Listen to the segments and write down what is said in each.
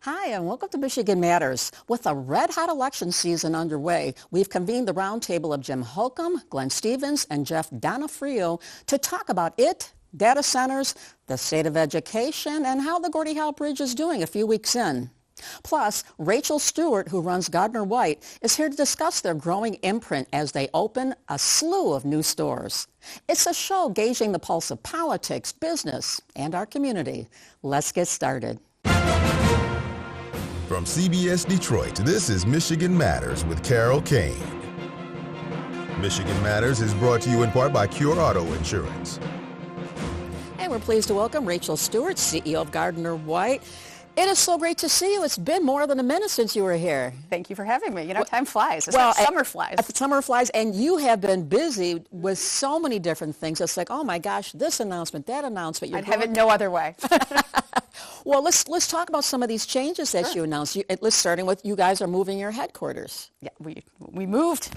Hi, and welcome to Michigan Matters. With a red-hot election season underway, we've convened the roundtable of Jim Holcomb, Glenn Stevens, and Jeff Donofrio to talk about it, data centers, the state of education, and how the Gordie Howe Bridge is doing a few weeks in. Plus, Rachel Stewart, who runs Gardner White, is here to discuss their growing imprint as they open a slew of new stores. It's a show gauging the pulse of politics, business, and our community. Let's get started. From CBS Detroit, this is Michigan Matters with Carol Kane. Michigan Matters is brought to you in part by Cure Auto Insurance. And we're pleased to welcome Rachel Stewart, CEO of Gardner White. It is so great to see you. It's been more than a minute since you were here. Thank you for having me. You know, time flies. It's like summer flies. Summer flies, and you have been busy with so many different things. It's like, oh my gosh, this announcement, that announcement. I'd have it no other way. Well, let's talk about some of these changes that you announced. Starting with you guys are moving your headquarters. Yeah, we moved.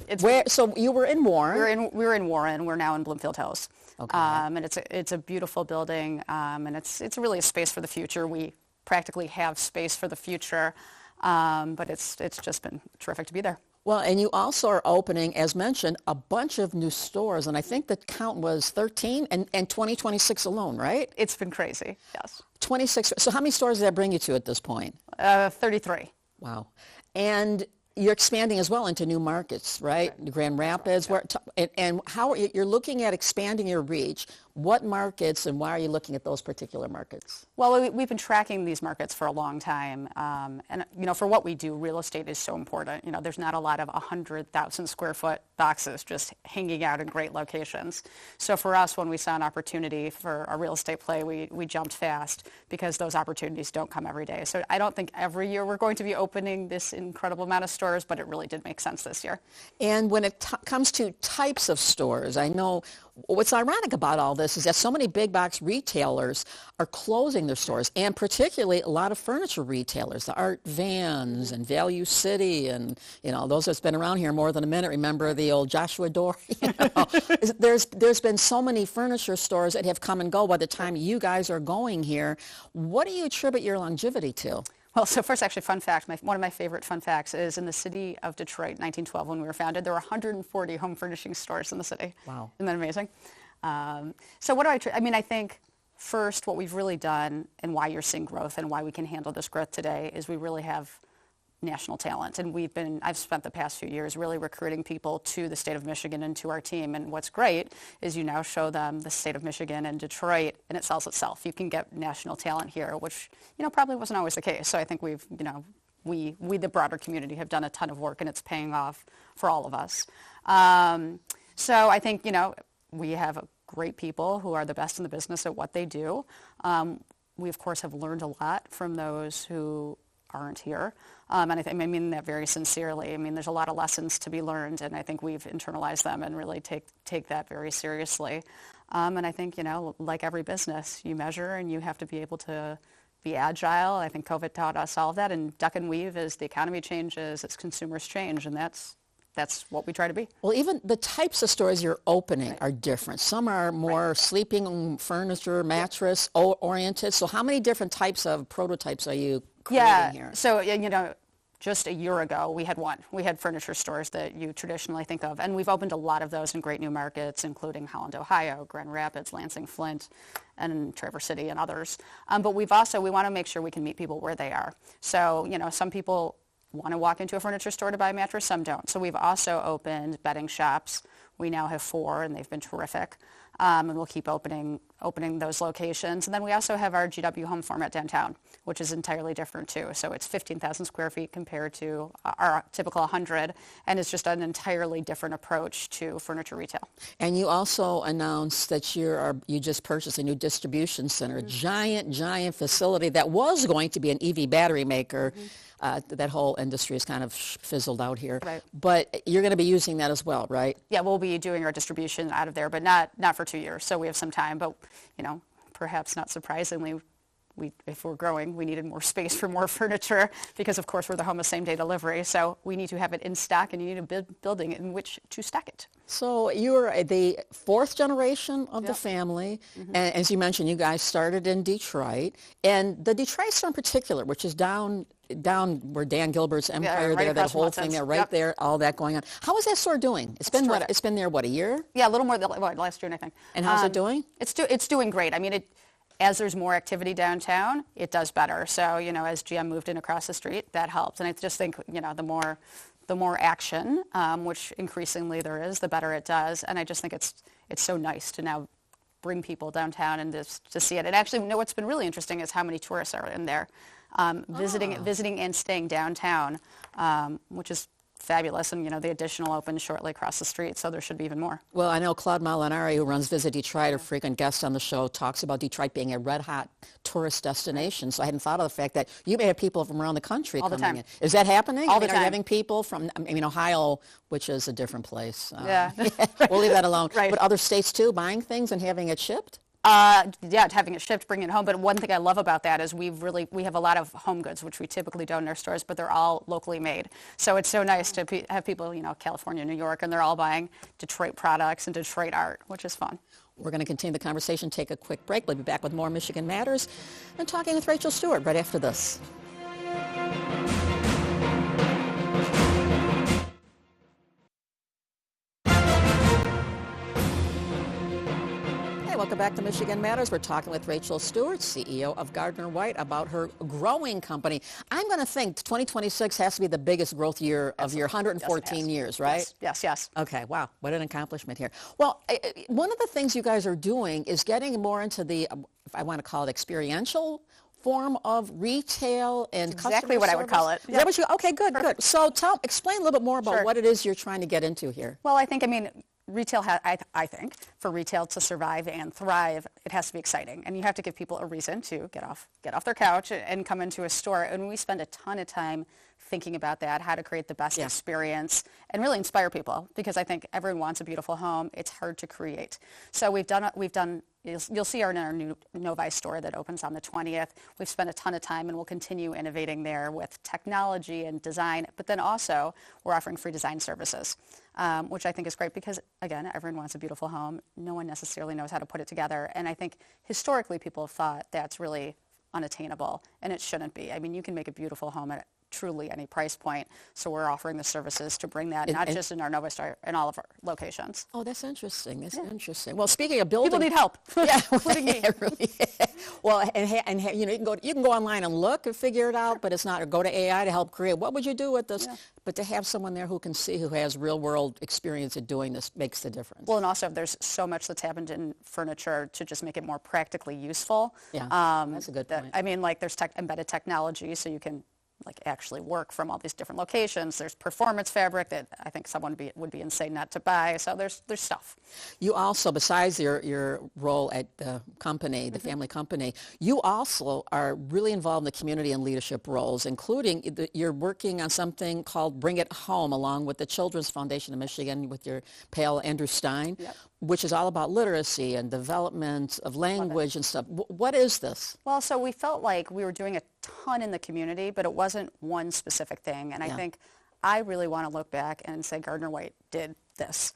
So you were in Warren. We were in Warren. We're now in Bloomfield Hills. Okay. And it's a beautiful building. And it's really a space for the future. We practically have space for the future, but it's just been terrific to be there. Well, and you also are opening, as mentioned, a bunch of new stores, and I think the count was 13 and 2026 alone, right? It's been crazy, yes. 26. So how many stores does that bring you to at this point? 33. Wow. And you're expanding as well into new markets, right? Grand Rapids. And how you're looking at expanding your reach. What markets and why are you looking at those particular markets? Well, we've been tracking these markets for a long time. And, you know, for what we do, real estate is so important. You know, there's not a lot of 100,000 square foot boxes just hanging out in great locations. So for us, when we saw an opportunity for a real estate play, we jumped fast because those opportunities don't come every day. So I don't think every year we're going to be opening this incredible amount of stores, but it really did make sense this year. And when it comes to types of stores, I know what's ironic about all this is that so many big box retailers are closing their stores, and particularly a lot of furniture retailers, the Art Vans and Value City, and you know those that's been around here more than a minute. Remember the old Joshua Door? You know, there's been so many furniture stores that have come and go by the time you guys are going here. What do you attribute your longevity to? Well, so first, actually, fun fact, one of my favorite fun facts is in the city of Detroit, 1912, when we were founded, there were 140 home furnishing stores in the city. Wow. Isn't that amazing? So what do I mean, I think first what we've really done and why you're seeing growth and why we can handle this growth today is we really have national talent. And I've spent the past few years really recruiting people to the state of Michigan and to our team. And what's great is you now show them the state of Michigan and Detroit, and it sells itself. You can get national talent here, which, you know, probably wasn't always the case. So I think we, the broader community, have done a ton of work, and it's paying off for all of us. So I think, you know, we have great people who are the best in the business at what they do. We, of course, have learned a lot from those who aren't here. And I mean that very sincerely. I mean, there's a lot of lessons to be learned, and I think we've internalized them and really take that very seriously. And I think, you know, like every business, you measure and you have to be able to be agile. I think COVID taught us all of that, and duck and weave as the economy changes, as consumers change, and that's what we try to be. Well, even the types of stores you're opening are different. Some are more sleeping furniture, mattress oriented. So how many different types of prototypes are you creating here? So, you know, just a year ago, we had one. We had furniture stores that you traditionally think of, and we've opened a lot of those in great new markets, including Holland, Ohio, Grand Rapids, Lansing, Flint, and Traverse City, and others. But we want to make sure we can meet people where they are. So, you know, some people want to walk into a furniture store to buy a mattress, some don't. So we've also opened bedding shops. We now have 4, and they've been terrific. And we'll keep opening those locations. And then we also have our GW home format downtown, which is entirely different too. So it's 15,000 square feet compared to our typical 100, and it's just an entirely different approach to furniture retail. And you also announced that you just purchased a new distribution center, a giant facility that was going to be an EV battery maker. That whole industry is kind of fizzled out here. Right. But you're going to be using that as well, right? Yeah, we'll be doing our distribution out of there, but not for 2 years. So we have some time. But, you know, perhaps not surprisingly, if we're growing, we needed more space for more furniture because, of course, we're the home of same-day delivery. So we need to have it in stock, and you need a building in which to stack it. So you're the 4th generation of the family. Mm-hmm. And as you mentioned, you guys started in Detroit. And the Detroit store in particular, which is down down where Dan Gilbert's Empire, right there, that across whole from thing Hudson's. there, right Yep. there, all that going on. How is that store doing? It's been what? terrific. It's been there, what, a year? Yeah, a little more than last June, I think. And how's it doing? It's doing great. I mean, as there's more activity downtown, it does better. So, as GM moved in across the street, that helps. And I just think, the more action, which increasingly there is, the better it does. And I just think it's so nice to now bring people downtown and to see it. And actually, what's been really interesting is how many tourists are in there visiting and staying downtown, which is fabulous. And, the additional opens shortly across the street, so there should be even more. Well, I know Claude Molinari, who runs Visit Detroit, a frequent guest on the show, talks about Detroit being a red-hot tourist destination. So I hadn't thought of the fact that you may have people from around the country All the coming time. in. Is that happening? All the Are you time. having people from, Ohio, which is a different place. Yeah. We'll leave that alone. Right. But other states, too, buying things and having it shipped? Yeah, having it shipped, bringing it home. But one thing I love about that is we have a lot of home goods, which we typically don't in our stores, but they're all locally made. So it's so nice to have people, California, New York, and they're all buying Detroit products and Detroit art, which is fun. We're going to continue the conversation, take a quick break. We'll be back with more Michigan Matters and talking with Rachel Stewart right after this. Welcome back to Michigan Matters. We're talking with Rachel Stewart, CEO of Gardner White, about her growing company. I'm going to think 2026 has to be the biggest growth year of your 114 years, right? Yes. Okay, wow, what an accomplishment here. Well, one of the things you guys are doing is getting more into the, if I want to call it experiential form of retail and customer Exactly what I would service. call it. Is that what you, okay, good. So explain a little bit more about Sure. what it is you're trying to get into here. Well, retail, I think, for retail to survive and thrive, it has to be exciting. And you have to give people a reason to get off their couch and come into a store. And we spend a ton of time thinking about that, how to create the best experience and really inspire people, because I think everyone wants a beautiful home. It's hard to create. So we've done you'll see in our new Novi store that opens on the 20th. We've spent a ton of time and we'll continue innovating there with technology and design, but then also we're offering free design services, which I think is great because, again, everyone wants a beautiful home. No one necessarily knows how to put it together. And I think historically people have thought that's really unattainable, and it shouldn't be. I mean, you can make a beautiful home at truly any price point. So we're offering the services to bring that, not just in our Novi store, in all of our locations. Oh, that's interesting. Interesting. Well, speaking of building, People need help. Yeah, including me. Really. Well, and you can go online and look and figure it out, but it's not. Or go to AI to help create. What would you do with this? Yeah. But to have someone there who can see, who has real world experience at doing this, makes the difference. Well, and also there's so much that's happened in furniture to just make it more practically useful. Yeah, that's a good point. There's embedded technology, so you can actually work from all these different locations. There's performance fabric that I think someone would be insane not to buy. So there's stuff. You also, besides your role at the company, the family company, you also are really involved in the community and leadership roles, including you're working on something called Bring It Home, along with the Children's Foundation of Michigan with your pal Andrew Stein, which is all about literacy and development of language and stuff. What is this? Well, so we felt like we were doing a ton in the community, but it wasn't one specific thing. And I think I really want to look back and say Gardner White did this,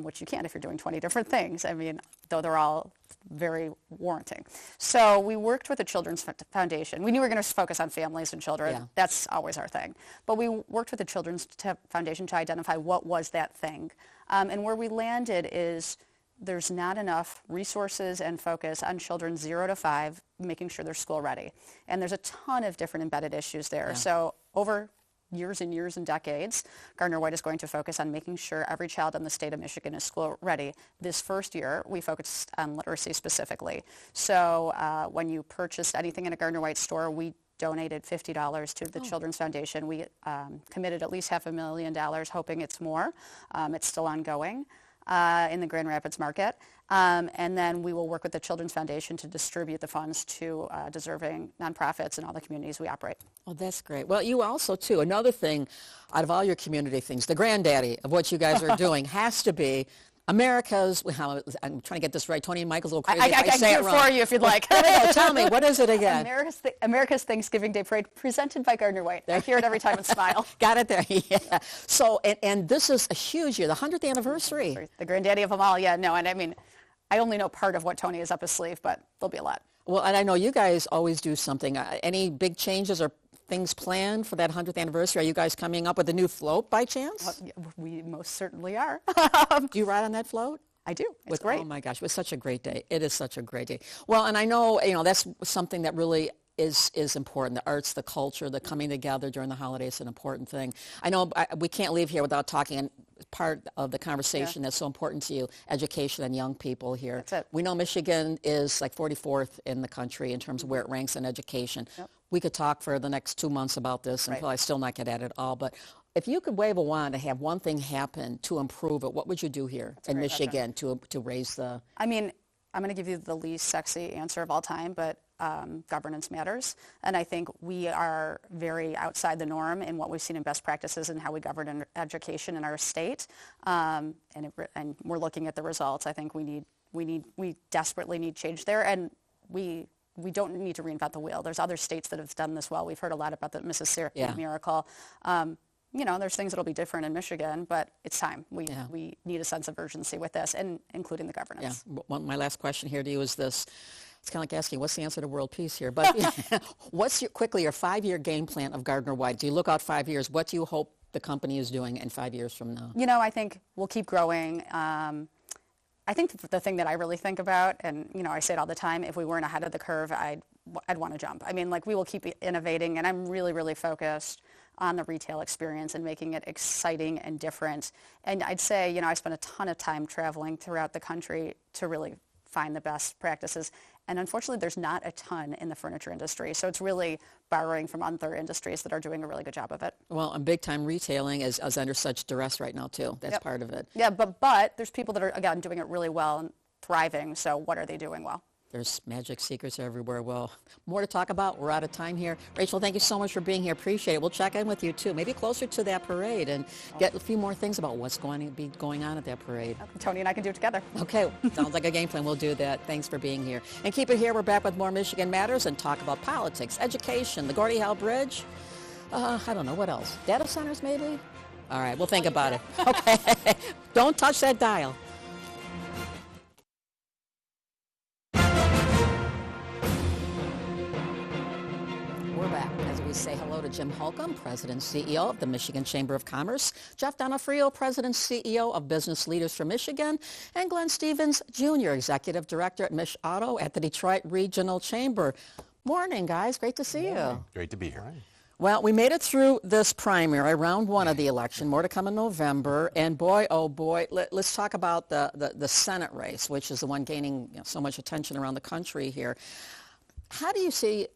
which you can't if you're doing 20 different things. I mean, though they're all very warranting. So we worked with the Children's Foundation. We knew we were going to focus on families and children. Yeah. That's always our thing. But we worked with the Children's Foundation to identify what was that thing. And where we landed is there's not enough resources and focus on children 0 to 5, making sure they're school ready. And there's a ton of different embedded issues there. Yeah. So over years and years and decades, Gardner White is going to focus on making sure every child in the state of Michigan is school ready. This first year, we focused on literacy specifically. So when you purchased anything in a Gardner White store, we donated $50 to the Children's Foundation. We committed at least $500,000, hoping it's more. It's still ongoing in the Grand Rapids market. And then we will work with the Children's Foundation to distribute the funds to deserving nonprofits in all the communities we operate. Oh, that's great. Well, you also, too, another thing out of all your community things, the granddaddy of what you guys are doing has to be America's, I'm trying to get this right. Tony and Michael's a little crazy. I can do it for you if you'd like. Tell me, what is it again? America's Thanksgiving Day Parade, presented by Gardner White. I hear it every time and smile. Got it there, yeah. So, and this is a huge year, the 100th anniversary. The granddaddy of them all, yeah. No, and I mean, I only know part of what Tony is up his sleeve, but there'll be a lot. Well, and I know you guys always do something. Any big changes or things planned for that 100th anniversary? Are you guys coming up with a new float by chance? We most certainly are. Do you ride on that float? I do. It's great. Oh my gosh, it was such a great day. It is such a great day. Well, and I know, that's something that really is important. The arts, the culture, the coming together during the holidays is an important thing. I know we can't leave here without talking, and part of the conversation that's so important to you, education and young people here. That's it. We know Michigan is like 44th in the country in terms of where it ranks in education. Yep. We could talk for the next 2 months about this and probably still not get at it all, but if you could wave a wand to have one thing happen to improve it, what would you do here in Michigan to raise the... I mean, I'm going to give you the least sexy answer of all time, but governance matters. And I think we are very outside the norm in what we've seen in best practices and how we govern in education in our state. And we're looking at the results. I think we desperately need change there. And we don't need to reinvent the wheel. There's other states that have done this well. We've heard a lot about the Mississippi Miracle. There's things that'll be different in Michigan, but it's time. We need a sense of urgency with this, and including the governance. Yeah. My last question here to you is this. It's kind of like asking, what's the answer to world peace here? But what's your 5-year game plan of Gardner White? Do you look out 5 years? What do you hope the company is doing in 5 years from now? I think we'll keep growing. I think the thing that I really think about, and I say it all the time, if we weren't ahead of the curve, I'd want to jump. I mean, we will keep innovating, and I'm really, really focused on the retail experience and making it exciting and different. And I'd say, I spent a ton of time traveling throughout the country to really find the best practices. And unfortunately, there's not a ton in the furniture industry. So it's really borrowing from other industries that are doing a really good job of it. Well, and big-time retailing is under such duress right now, too. That's part of it. Yeah, but there's people that are, again, doing it really well and thriving. So what are they doing well? There's magic secrets everywhere. Well, more to talk about. We're out of time here. Rachel, thank you so much for being here. Appreciate it. We'll check in with you, too. Maybe closer to that parade and get a few more things about what's going to be going on at that parade. Tony and I can do it together. Okay. Sounds like a game plan. We'll do that. Thanks for being here. And keep it here. We're back with more Michigan Matters and talk about politics, education, the Gordie Howe Bridge. I don't know. What else? Data centers, maybe? All right. We'll think about it. Okay. Don't touch that dial. We're back as we say hello to Jim Holcomb, President and CEO of the Michigan Chamber of Commerce, Jeff Donofrio, President and CEO of Business Leaders for Michigan, and Glenn Stevens, Jr., Executive Director at Mich Auto at the Detroit Regional Chamber. Morning, guys. Great to see you. Great to be here. Well, we made it through this primary, round one of the election, more to come in November, and boy, oh boy, let's talk about the Senate race, which is the one gaining so much attention around the country here. How do you see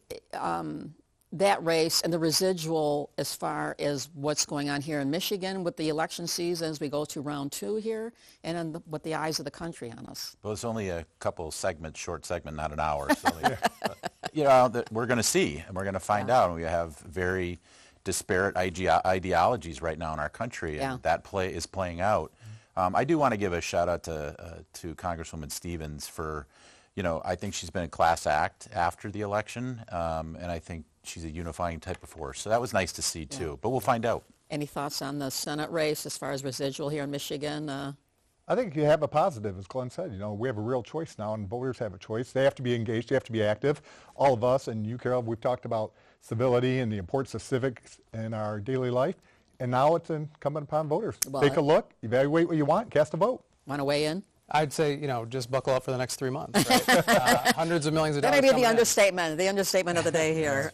that race and the residual as far as what's going on here in Michigan with the election season as we go to round two here, and then with the eyes of the country on us? Well, it's only a couple segments, short segment, not an hour. So we're going to see, and we're going to find out. And we have very disparate ideologies right now in our country, and that play is playing out. I do want to give a shout out to Congresswoman Stevens for, I think she's been a class act after the election, and I think she's a unifying type of force. So that was nice to see, too. But we'll find out. Any thoughts on the Senate race as far as residual here in Michigan? I think you have a positive, as Glenn said. We have a real choice now, and voters have a choice. They have to be engaged. They have to be active. All of us, and you, Carol, we've talked about civility and the importance of civics in our daily life. And now it's incumbent upon voters. Well, take a look, evaluate what you want, cast a vote. Want to weigh in? I'd say, just buckle up for the next 3 months, right? Hundreds of millions of dollars. That may be the understatement of the day here.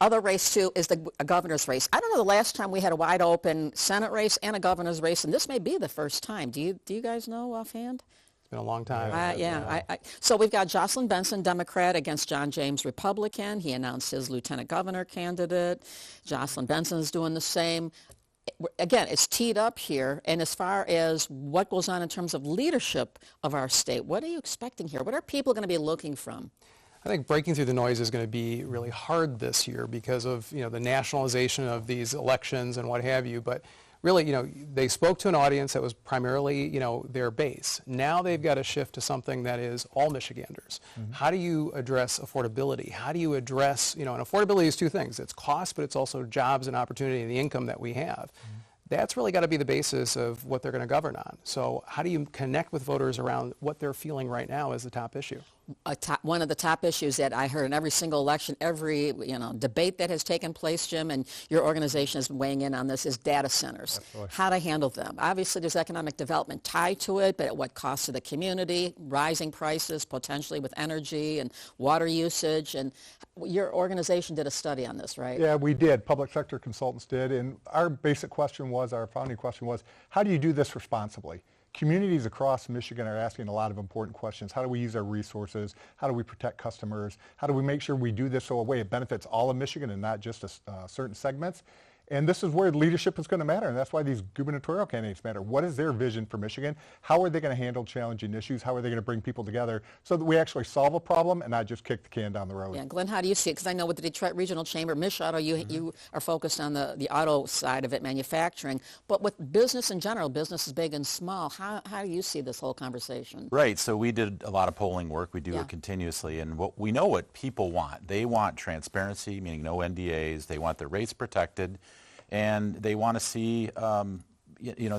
Other race, too, is the governor's race. I don't know the last time we had a wide open Senate race and a governor's race, and this may be the first time. Do you guys know offhand? It's been a long time. So we've got Jocelyn Benson, Democrat, against John James, Republican. He announced his lieutenant governor candidate. Jocelyn Benson is doing the same. Again, it's teed up here, and as far as what goes on in terms of leadership of our state, what are you expecting here? What are people going to be looking from? I think breaking through the noise is going to be really hard this year because of the nationalization of these elections and what have you. But really, they spoke to an audience that was primarily, their base. Now they've got to shift to something that is all Michiganders. Mm-hmm. How do you address affordability? How do you address, and affordability is two things. It's cost, but it's also jobs and opportunity and the income that we have. Mm-hmm. That's really got to be the basis of what they're going to govern on. So how do you connect with voters around what they're feeling right now as the top issue? one of the top issues that I heard in every single election, every debate that has taken place, Jim, and your organization is weighing in on this, is data centers. Absolutely. How to handle them. Obviously, there's economic development tied to it, but at what cost to the community, rising prices potentially with energy and water usage. And your organization did a study on this, right? Yeah, we did. Public sector consultants did. And our basic question was, our founding question was, how do you do this responsibly? Communities across Michigan are asking a lot of important questions. How do we use our resources? How do we protect customers? How do we make sure we do this so a way it benefits all of Michigan and not just certain segments? And this is where leadership is going to matter, and that's why these gubernatorial candidates matter. What is their vision for Michigan? How are they going to handle challenging issues? How are they going to bring people together so that we actually solve a problem and not just kick the can down the road? Yeah, Glenn, how do you see it? Because I know with the Detroit Regional Chamber, Mich Auto, you are focused on the auto side of it, manufacturing. But with business in general, business is big and small. How do you see this whole conversation? Right. So we did a lot of polling work. We do it continuously. And we know what people want. They want transparency, meaning no NDAs. They want their rates protected. And they want to see, the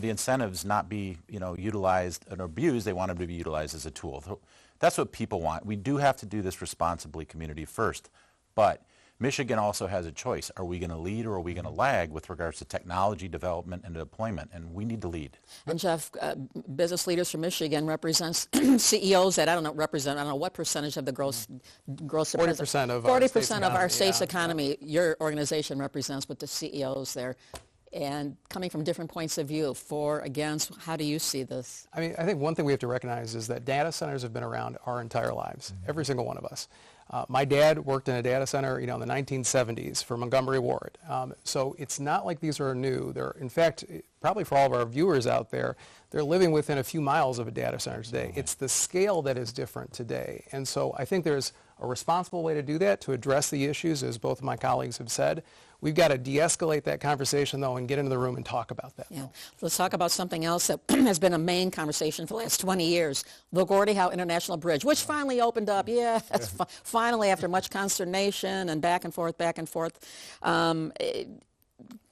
incentives not be, utilized and abused. They want them to be utilized as a tool. So that's what people want. We do have to do this responsibly, community first. But Michigan also has a choice. Are we going to lead or are we going to lag with regards to technology development and deployment? And we need to lead. And Jeff, Business Leaders for Michigan represents CEOs that I don't know what percentage of the gross 40% of 40% of our state's economy. Your organization represents with the CEOs there. And coming from different points of view, for, against, how do you see this? I mean, I think one thing we have to recognize is that data centers have been around our entire lives, every single one of us. My dad worked in a data center, in the 1970s for Montgomery Ward. So it's not like these are new. They're, in fact, probably for all of our viewers out there, they're living within a few miles of a data center today. It's the scale that is different today. And so I think there's a responsible way to do that, to address the issues, as both of my colleagues have said. We've got to de-escalate that conversation, though, and get into the room and talk about that. Yeah. Let's talk about something else that has been a main conversation for the last 20 years, the Gordie Howe International Bridge, which finally opened up. Yeah, that's finally, after much consternation and back and forth.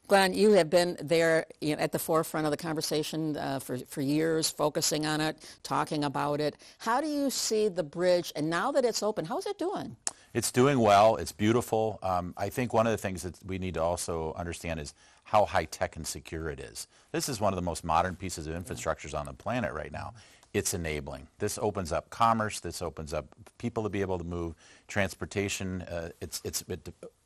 Glenn, you have been there at the forefront of the conversation for years, focusing on it, talking about it. How do you see the bridge, and now that it's open, how's it doing? It's doing well. It's beautiful. I think one of the things that we need to also understand is how high-tech and secure it is. This is one of the most modern pieces of infrastructures on the planet right now. It's enabling. This opens up commerce. This opens up people to be able to move transportation.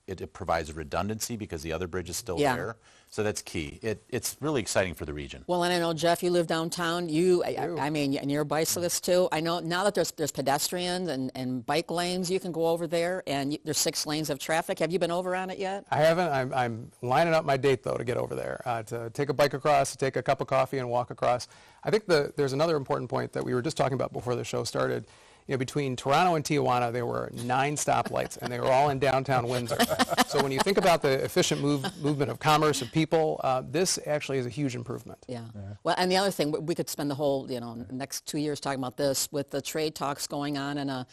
It provides redundancy because the other bridge is still there. So that's key. It's really exciting for the region. Well, and I know, Jeff, you live downtown. I mean, and you're a bicyclist too. I know now that there's pedestrians and bike lanes, you can go over there, and there's 6 lanes of traffic. Have you been over on it yet? I haven't. I'm lining up my date, though, to get over there, to take a bike across, to take a cup of coffee and walk across. I think there's another important point that we were just talking about before the show started. Between Toronto and Tijuana, there were 9 stoplights, and they were all in downtown Windsor. So when you think about the efficient movement of commerce, of people, this actually is a huge improvement. Yeah. Well, and the other thing, we could spend the whole, next 2 years talking about this, with the trade talks going on and a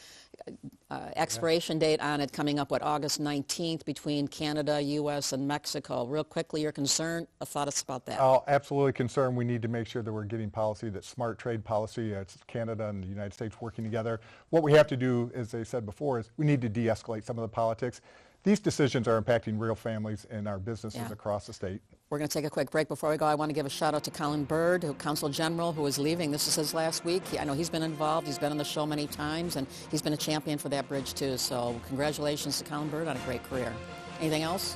expiration date on it coming up, August 19th, between Canada, U.S., and Mexico. Real quickly, you're concerned? Thoughts about that? Oh, absolutely concerned. We need to make sure that we're getting policy, that smart trade policy. It's Canada and the United States working together. What we have to do, as they said before, is we need to de-escalate some of the politics. These decisions are impacting real families and our businesses across the state. We're going to take a quick break. Before we go, I want to give a shout out to Colin Byrd, Council General, who is leaving. This is his last week. I know he's been involved. He's been on the show many times, and he's been a champion for that bridge too. So congratulations to Colin Byrd on a great career. Anything else?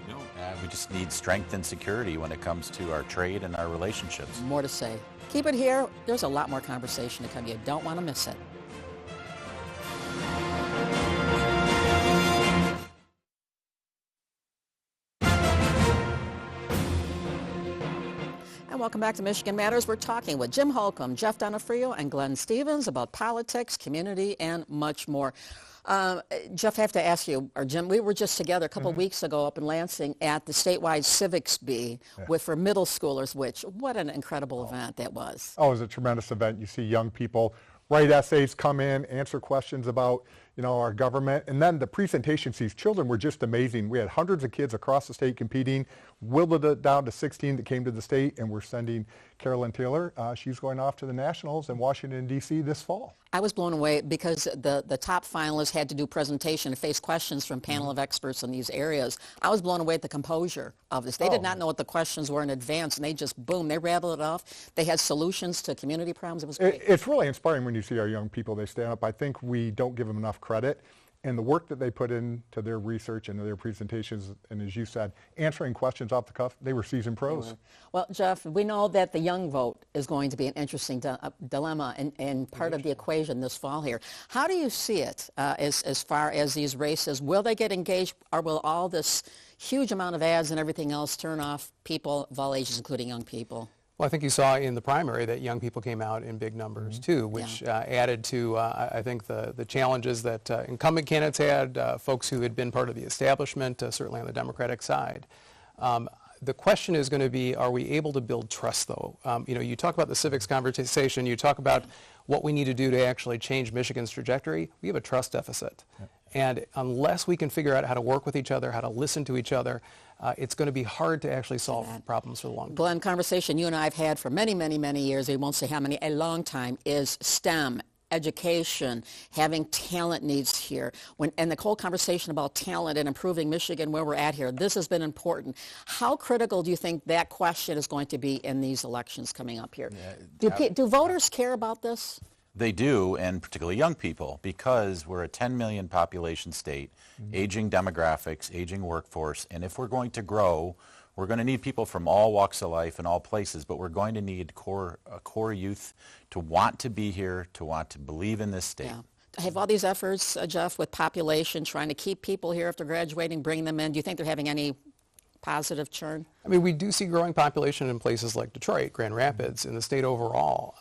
No. We just need strength and security when it comes to our trade and our relationships. More to say. Keep it here. There's a lot more conversation to come. You don't want to miss it. Welcome back to Michigan Matters. We're talking with Jim Holcomb, Jeff Donofrio, and Glenn Stevens about politics, community, and much more. Jeff, I have to ask you, or Jim, we were just together a couple of weeks ago up in Lansing at the statewide civics bee for middle schoolers, what an incredible event that was. Oh, it was a tremendous event. You see young people write essays, come in, answer questions about our government. And then the presentation, these children were just amazing. We had hundreds of kids across the state competing, whittled it down to 16 that came to the state, and we're sending Carolyn Taylor. She's going off to the Nationals in Washington, D.C. this fall. I was blown away because the top finalists had to do presentation and face questions from panel of experts in these areas. I was blown away at the composure of this. They did not know what the questions were in advance, and they just, boom, they rattled it off. They had solutions to community problems. It was great. It's really inspiring when you see our young people. They stand up. I think we don't give them enough credit. And the work that they put into their research and their presentations, and as you said, answering questions off the cuff, they were seasoned pros. Well, Jeff, we know that the young vote is going to be an interesting dilemma and part of the equation this fall here. How do you see it as far as these races? Will they get engaged, or will all this huge amount of ads and everything else turn off people of all ages, including young people? Well, I think you saw in the primary that young people came out in big numbers too, which added to, I think, the challenges that incumbent candidates had, folks who had been part of the establishment, certainly on the Democratic side. The question is going to be, are we able to build trust, though? You talk about the civics conversation, you talk about what we need to do to actually change Michigan's trajectory. We have a trust deficit. Yep. And unless we can figure out how to work with each other, how to listen to each other, it's going to be hard to actually solve problems for the long term. Glenn, conversation you and I have had for many, many, many years, we won't say how many, a long time, is STEM, education, having talent needs here. And the whole conversation about talent and improving Michigan where we're at here, this has been important. How critical do you think that question is going to be in these elections coming up here? Do voters care about this? They do, and particularly young people, because we're a 10 million population state, aging demographics, aging workforce, and if we're going to grow, we're going to need people from all walks of life and all places, but we're going to need core youth to want to be here, to want to believe in this state. Yeah. Have all these efforts, Jeff, with population, trying to keep people here after graduating, bring them in, do you think they're having any positive churn? I mean, we do see growing population in places like Detroit, Grand Rapids, in the state overall.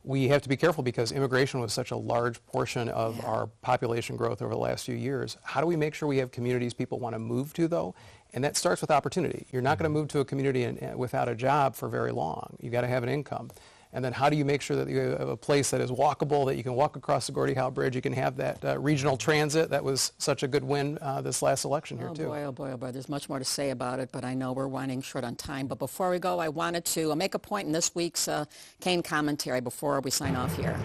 We have to be careful because immigration was such a large portion of our population growth over the last few years. How do we make sure we have communities people want to move to, though? And that starts with opportunity. You're not going to move to a community without a job for very long. You've got to have an income. And then how do you make sure that you have a place that is walkable, that you can walk across the Gordie Howe Bridge, you can have that regional transit that was such a good win this last election here, too. Oh, boy, there's much more to say about it, but I know we're running short on time. But before we go, I wanted to make a point in this week's Kane commentary before we sign off here.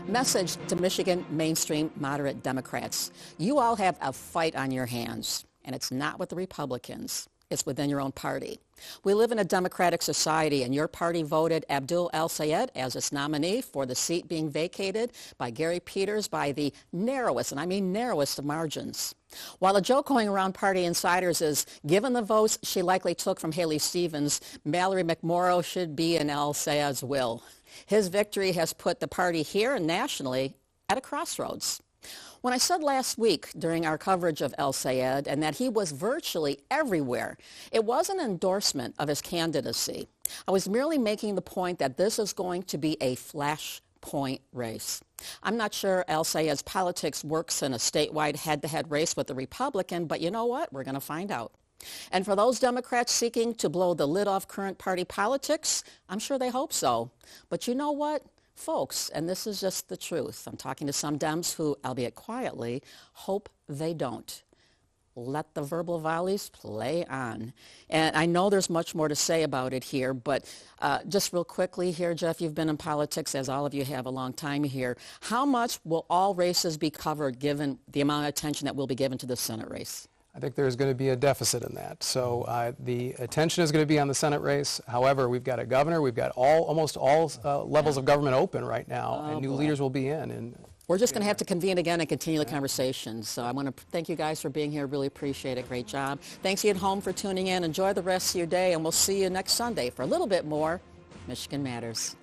Message to Michigan mainstream moderate Democrats. You all have a fight on your hands, and it's not with the Republicans. It's within your own party. We live in a democratic society, and your party voted Abdul El-Sayed as its nominee for the seat being vacated by Gary Peters by the narrowest, and I mean narrowest, of margins. While the joke going around party insiders is, given the votes she likely took from Haley Stevens, Mallory McMorrow should be in El-Sayed's will. His victory has put the party here and nationally at a crossroads. When I said last week during our coverage of El-Sayed and that he was virtually everywhere, it wasn't an endorsement of his candidacy. I was merely making the point that this is going to be a flashpoint race. I'm not sure El-Sayed's politics works in a statewide head-to-head race with a Republican, but you know what? We're going to find out. And for those Democrats seeking to blow the lid off current party politics, I'm sure they hope so. But you know what? Folks, and this is just the truth, I'm talking to some Dems who, albeit quietly, hope they don't. Let the verbal volleys play on. And I know there's much more to say about it here, but just real quickly here, Jeff, you've been in politics, as all of you have, a long time here. How much will all races be covered given the amount of attention that will be given to the Senate race? I think there's going to be a deficit in that. So the attention is going to be on the Senate race. However, we've got a governor, we've got almost all levels of government open right now, and new leaders will be in. And we're just going to have to convene again and continue the conversation. So I want to thank you guys for being here. Really appreciate it. Great job. Thanks you at home for tuning in. Enjoy the rest of your day, and we'll see you next Sunday for a little bit more Michigan Matters.